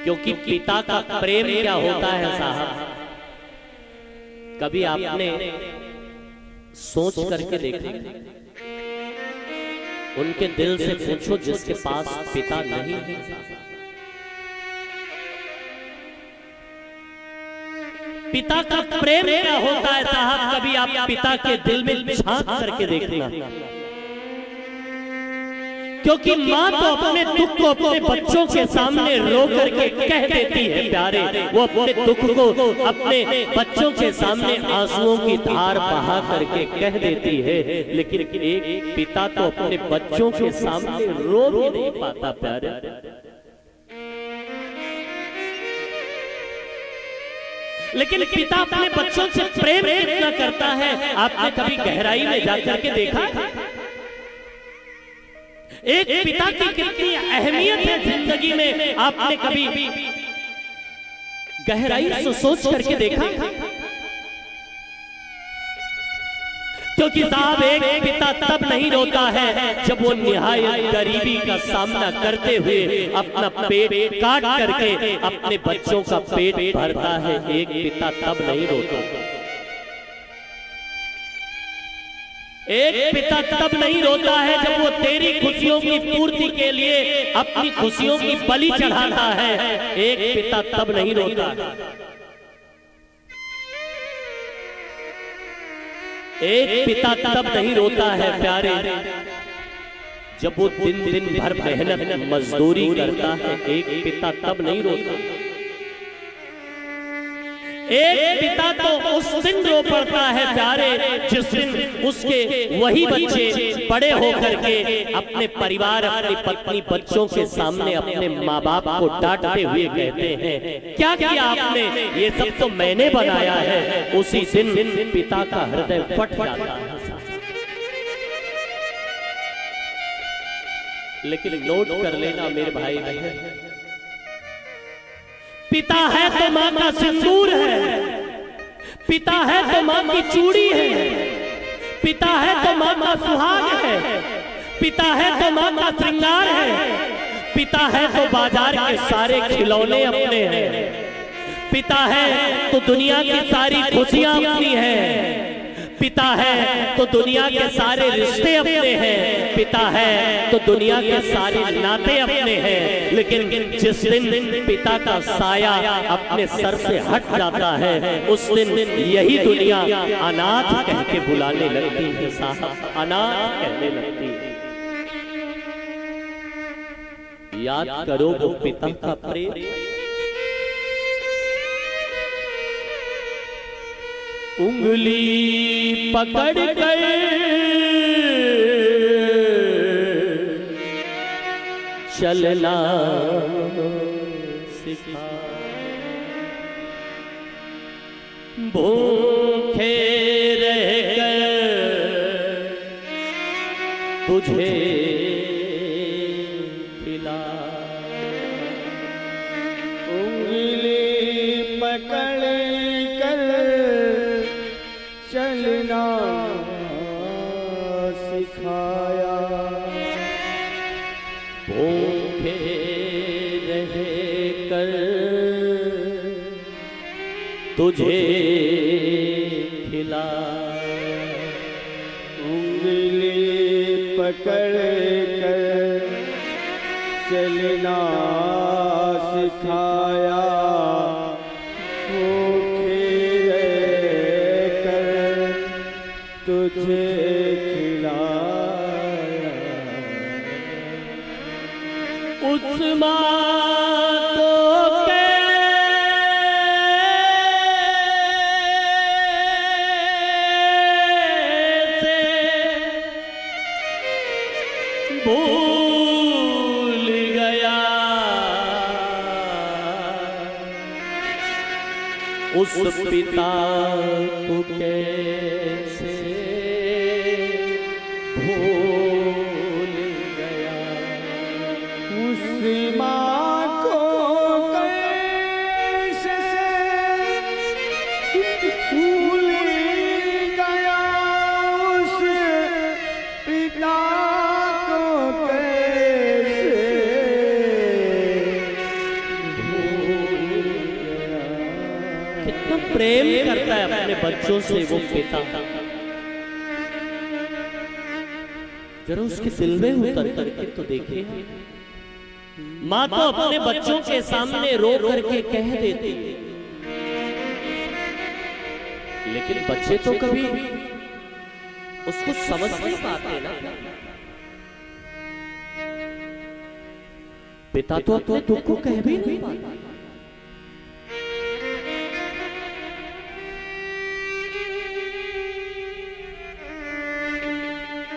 क्योंकि पिता का प्रेम क्या होता है साहब, कभी आपने सोच करके देखा? उनके दिल से पूछो जिसके पास पिता नहीं है। पिता का प्रेम क्या होता है साहब, कभी आप पिता के दिल में झांक करके देखना। क्योंकि माँ तो अपने दुख को अपने बच्चों के सामने रो करके कह देती है प्यारे, वो अपने दुख को अपने बच्चों के सामने आंसुओं की धार बहा करके कह देती है, लेकिन एक पिता तो अपने बच्चों के सामने रो भी नहीं पाता प्यारे। लेकिन पिता अपने बच्चों से प्रेम कितना करता है, आपने कभी गहराई में जाकर के देखा? एक पिता की कितनी अहमियत है जिंदगी में, आपने कभी गहराई से सोच करके देखा? क्योंकि साहब एक पिता तब नहीं रोता है जब वो निहायत गरीबी का सामना करते हुए अपना पेट काट करके अपने बच्चों का पेट भरता है। एक पिता तब नहीं रोता, एक पिता तब नहीं रोता है जब वो तेरी खुशियों की पूर्ति के लिए अपनी खुशियों की बलि चढ़ाता है। एक पिता तब नहीं रोता, एक पिता तब नहीं रोता है प्यारे जब वो दिन दिन भर मेहनत मजदूरी करता है। एक पिता तब नहीं रोता, एक पिता तो उस दिन रो पड़ता है प्यारे जिस दिन उसके वही बच्चे बड़े होकर के अपने परिवार, अपनी पत्नी, बच्चों के सामने अपने माँ बाप को डांटते हुए कहते हैं, क्या किया आपने, ये सब तो मैंने बनाया है। उसी दिन पिता का हृदय फट जाता है। लेकिन नोट कर लेना मेरे भाई बहन, पिता है तो माँ का सिंदूर है, पिता है तो माँ की चूड़ी है, पिता है तो माँ का सुहाग है, पिता है तो माँ का श्रृंगार है, पिता है तो बाजार के सारे खिलौने अपने हैं, पिता है तो दुनिया की सारी खुशियां अपनी हैं, पिता है तो दुनिया के सारे रिश्ते अपने हैं, पिता है तो दुनिया के सारे नाते अपने हैं। लेकिन जिस दिन पिता का साया अपने सर से हट जाता है उस दिन यही दुनिया अनाथ कह के बुलाने लगती है साहब, अनाथ कहने लगती है। याद करो वो पिता का प्रेम, उंगली पकड़ कर चलना सिखा, भूखे रहकर तुझे खिला, उंगली पकड़ चलना सिखाया, भूखे रह कर तुझे खिला, उंगली पकड़ कर चलना सिखाया, तुझे खिलाया। उस माँ को कैसे भूल गया, उस पिता को कैसे भूल गया, उस माँ को कैसे भूल गया, उस पिता को कैसे भूल कितना प्रेम करता है अपने बच्चों से वो पिता। जरा उसके दिल में उतर करके तो देखिए, माँ तो अपने बच्चों के सामने रो करके कह देती है, लेकिन बच्चे तो कभी उसको समझ नहीं पाते ना। पिता तो अपने दुख को कह भी नहीं पाता।